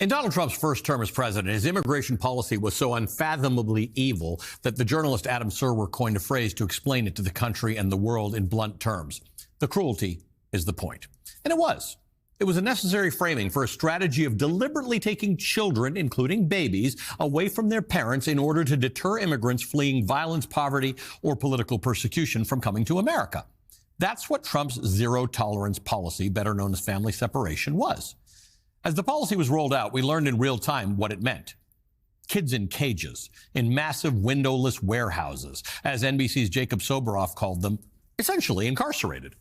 In Donald Trump's first term as president, his immigration policy was so unfathomably evil that the journalist Adam Serwer coined a phrase to explain it to the country and the world in blunt terms. The cruelty is the point. And it was. It was a necessary framing for a strategy of deliberately taking children, including babies, away from their parents in order to deter immigrants fleeing violence, poverty, or political persecution from coming to America. That's what Trump's zero-tolerance policy, better known as family separation, was. As the policy was rolled out, we learned in real time what it meant. Kids in cages, in massive windowless warehouses, as NBC's Jacob Soboroff called them, essentially incarcerated.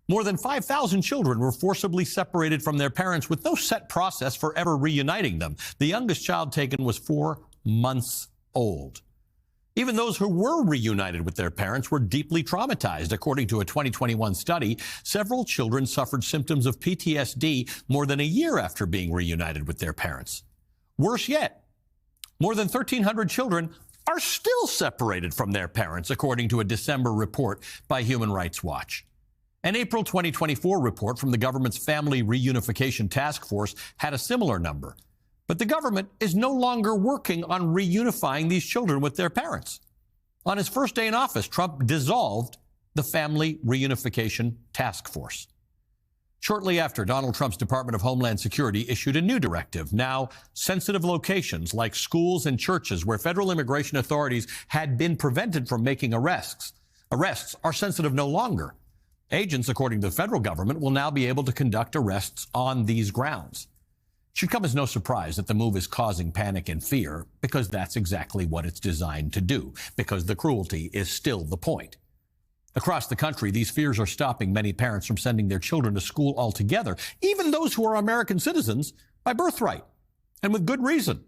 More than 5,000 children were forcibly separated from their parents with no set process for ever reuniting them. The youngest child taken was 4 months old. Even those who were reunited with their parents were deeply traumatized. According to a 2021 study, several children suffered symptoms of PTSD more than a year after being reunited with their parents. Worse yet, more than 1,300 children are still separated from their parents, according to a December report by Human Rights Watch. An April 2024 report from the government's Family Reunification Task Force had a similar number. But the government is no longer working on reunifying these children with their parents. On his first day in office, Trump dissolved the Family Reunification Task Force. Shortly after, Donald Trump's Department of Homeland Security issued a new directive. Now, sensitive locations like schools and churches where federal immigration authorities had been prevented from making arrests are sensitive no longer. Agents, according to the federal government, will now be able to conduct arrests on these grounds. It should come as no surprise that the move is causing panic and fear, because that's exactly what it's designed to do, because the cruelty is still the point. Across the country, these fears are stopping many parents from sending their children to school altogether, even those who are American citizens by birthright, and with good reason.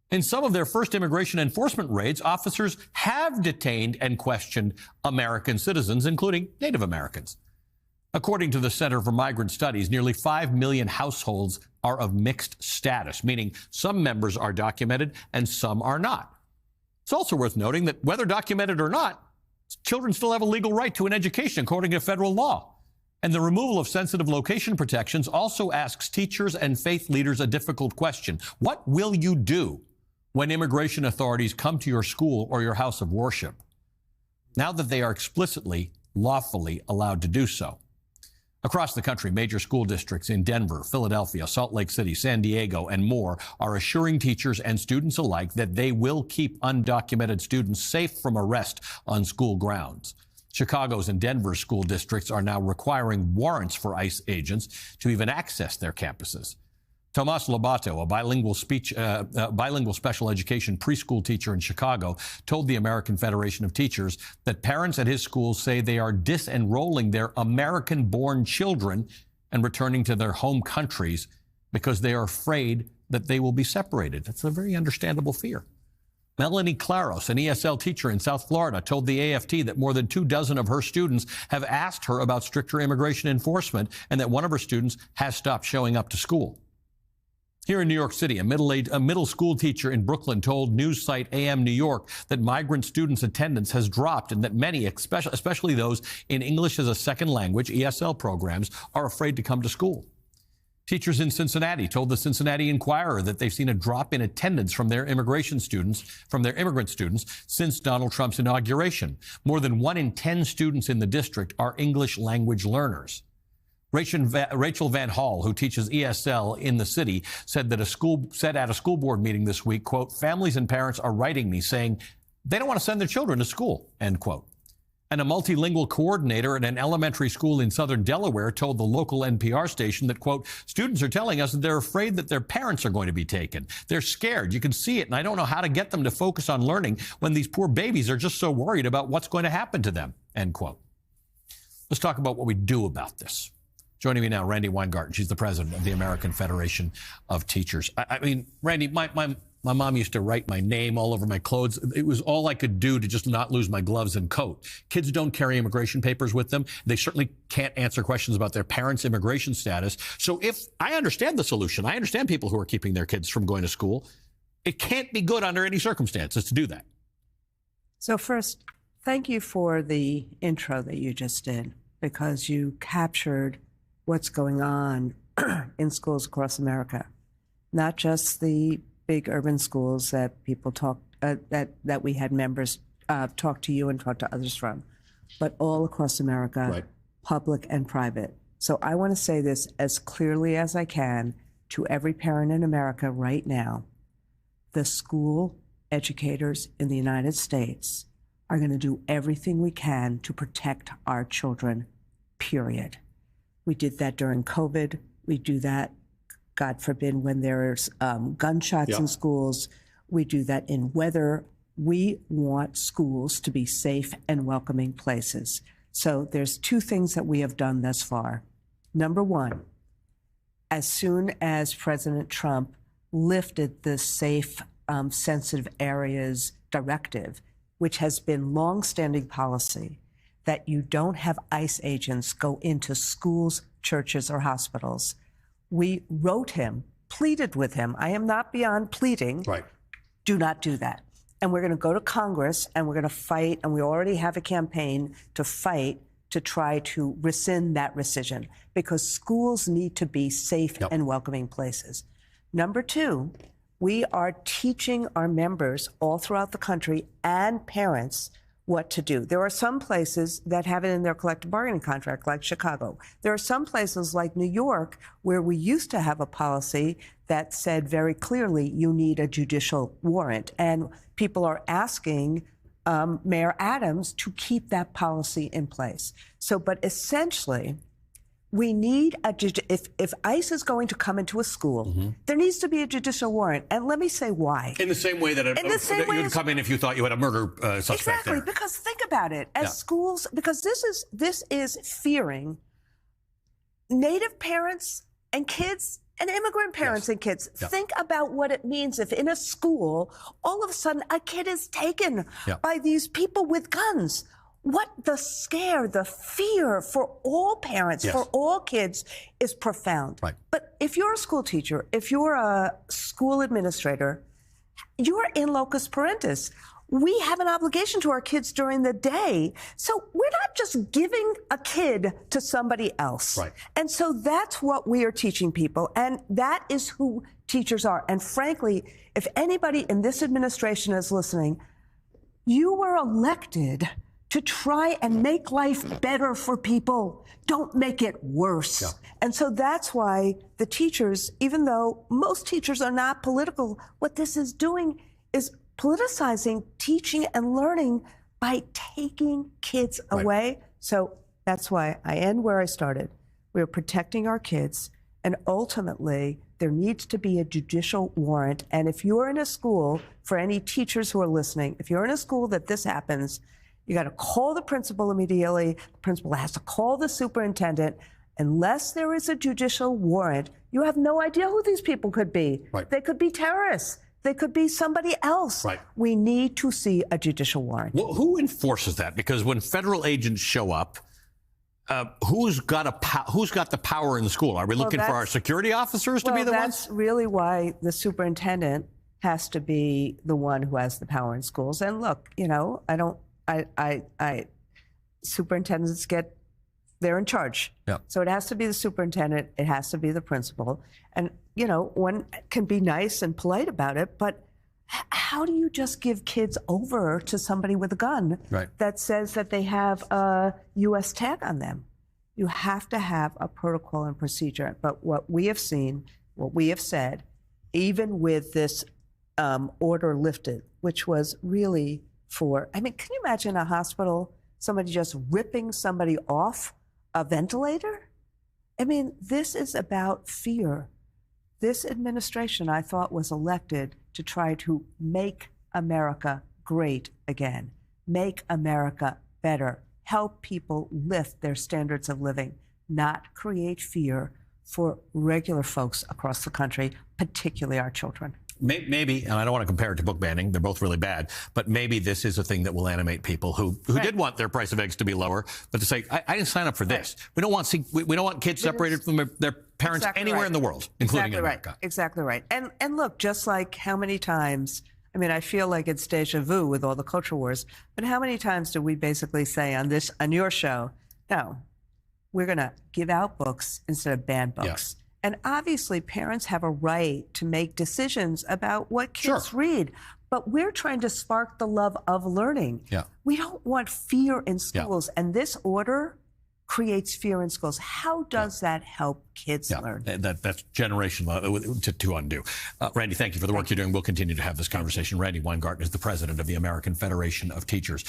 In some of their first immigration enforcement raids, officers have detained and questioned American citizens, including Native Americans. According to the Center for Migrant Studies, nearly 5 million households are of mixed status, meaning some members are documented and some are not. It's also worth noting that whether documented or not, children still have a legal right to an education according to federal law. And the removal of sensitive location protections also asks teachers and faith leaders a difficult question. What will you do when immigration authorities come to your school or your house of worship, now that they are explicitly, lawfully allowed to do so? Across the country, major school districts in Denver, Philadelphia, Salt Lake City, San Diego, and more are assuring teachers and students alike that they will keep undocumented students safe from arrest on school grounds. Chicago's and Denver's school districts are now requiring warrants for ICE agents to even access their campuses. Tomas Lobato, a bilingual special education preschool teacher in Chicago, told the American Federation of Teachers that parents at his school say they are disenrolling their American-born children and returning to their home countries because they are afraid that they will be separated. That's a very understandable fear. Melanie Claros, an ESL teacher in South Florida, told the AFT that more than 24 of her students have asked her about stricter immigration enforcement and that one of her students has stopped showing up to school. Here in New York City, a middle school teacher in Brooklyn told news site AM New York that migrant students' attendance has dropped and that many, especially those in English as a second language, ESL programs, are afraid to come to school. Teachers in Cincinnati told the Cincinnati Enquirer that they've seen a drop in attendance from their immigrant students since Donald Trump's inauguration. More than 1 in 10 students in the district are English language learners. Rachel Van Hall, who teaches ESL in the city, said at a school board meeting this week, quote, "Families and parents are writing me saying they don't want to send their children to school," end quote. And a multilingual coordinator at an elementary school in southern Delaware told the local NPR station that, quote, "Students are telling us that they're afraid that their parents are going to be taken. They're scared. You can see it, and I don't know how to get them to focus on learning when these poor babies are just so worried about what's going to happen to them," end quote. Let's talk about what we do about this. Joining me now, Randi Weingarten. She's the president of the American Federation of Teachers. I mean, Randi, my mom used to write my name all over my clothes. It was all I could do to just not lose my gloves and coat. Kids don't carry immigration papers with them. They certainly can't answer questions about their parents' immigration status. So if I understand the solution, I understand people who are keeping their kids from going to school. It can't be good under any circumstances to do that. So first, thank you for the intro that you just did, because you captured what's going on in schools across America. not just the big urban schools that people talk that we had members talk to you and talk to others from, but all across America, Right. public and private. So I want to say this as clearly as I can to every parent in America right now. The school educators in the United States are going to do everything we can to protect our children, period. We did that during COVID. We do that, God forbid, when there's gunshots in schools. We do that in weather. We want schools to be safe and welcoming places. So there's two things that we have done thus far. Number one, as soon as President Trump lifted the safe, sensitive areas directive, which has been longstanding policy, that you don't have ICE agents go into schools, churches, or hospitals, we wrote him, pleaded with him. I am not beyond pleading. Right. Do not do that. And we're going to go to Congress and we're going to fight, and we already have a campaign to fight to try to rescind that rescission, because schools need to be safe and welcoming places. Number two, we are teaching our members all throughout the country and parents what to do. There are some places that have it in their collective bargaining contract, like Chicago. There are some places like New York where we used to have a policy that said very clearly you need a judicial warrant. And people are asking Mayor Adams to keep that policy in place. So, but essentially, we need if ICE is going to come into a school, there needs to be a judicial warrant. And let me say why. In the same way that, that you'd come in if you thought you had a murder suspect exactly, there. because think about it. As schools, because this is fearing Native parents and kids and immigrant parents and kids. Think about what it means if in a school, all of a sudden a kid is taken by these people with guns. What the scare, the fear for all parents, for all kids is profound. Right. But if you're a school teacher, if you're a school administrator, you're in locus parentis. We have an obligation to our kids during the day. So we're not just giving a kid to somebody else. Right. And so that's what we are teaching people. And that is who teachers are. And frankly, if anybody in this administration is listening, you were elected to try and make life better for people. Don't make it worse. And so that's why the teachers, even though most teachers are not political, what this is doing is politicizing teaching and learning by taking kids away. So that's why I end where I started. We're protecting our kids, and ultimately there needs to be a judicial warrant. And if you're in a school, for any teachers who are listening, if you're in a school that this happens, you got to call the principal immediately. The principal has to call the superintendent. Unless there is a judicial warrant, you have no idea who these people could be. Right. They could be terrorists. They could be somebody else. Right. We need to see a judicial warrant. Well, who enforces that? Because when federal agents show up, who's got the power in the school? Are we looking for our security officers to be the ones? That's really why the superintendent has to be the one who has the power in schools. And look, you know, superintendents they're in charge. Yeah. So it has to be the superintendent. It has to be the principal. And, you know, one can be nice and polite about it, but how do you just give kids over to somebody with a gun that says that they have a U.S. tag on them? You have to have a protocol and procedure. But what we have seen, what we have said, even with this order lifted, which was really can you imagine a hospital, somebody just ripping somebody off a ventilator? I mean, this is about fear. This administration, I thought, was elected to try to make America great again, make America better, help people lift their standards of living, not create fear for regular folks across the country, particularly our children. Maybe, and I don't want to compare it to book banning, they're both really bad, but maybe this is a thing that will animate people who did want their price of eggs to be lower, but to say, I didn't sign up for this. We don't want kids separated from their parents anywhere in the world, including in America. Exactly right. And look, just like how many times, I mean, I feel like it's deja vu with all the culture wars, but how many times do we basically say on your show, no, we're going to give out books instead of ban books. And obviously, parents have a right to make decisions about what kids read. But we're trying to spark the love of learning. Yeah. We don't want fear in schools. And this order creates fear in schools. How does that help kids learn? That's generational to undo. Randi, thank you for the work you're doing. We'll continue to have this conversation. Randi Weingarten is the president of the American Federation of Teachers.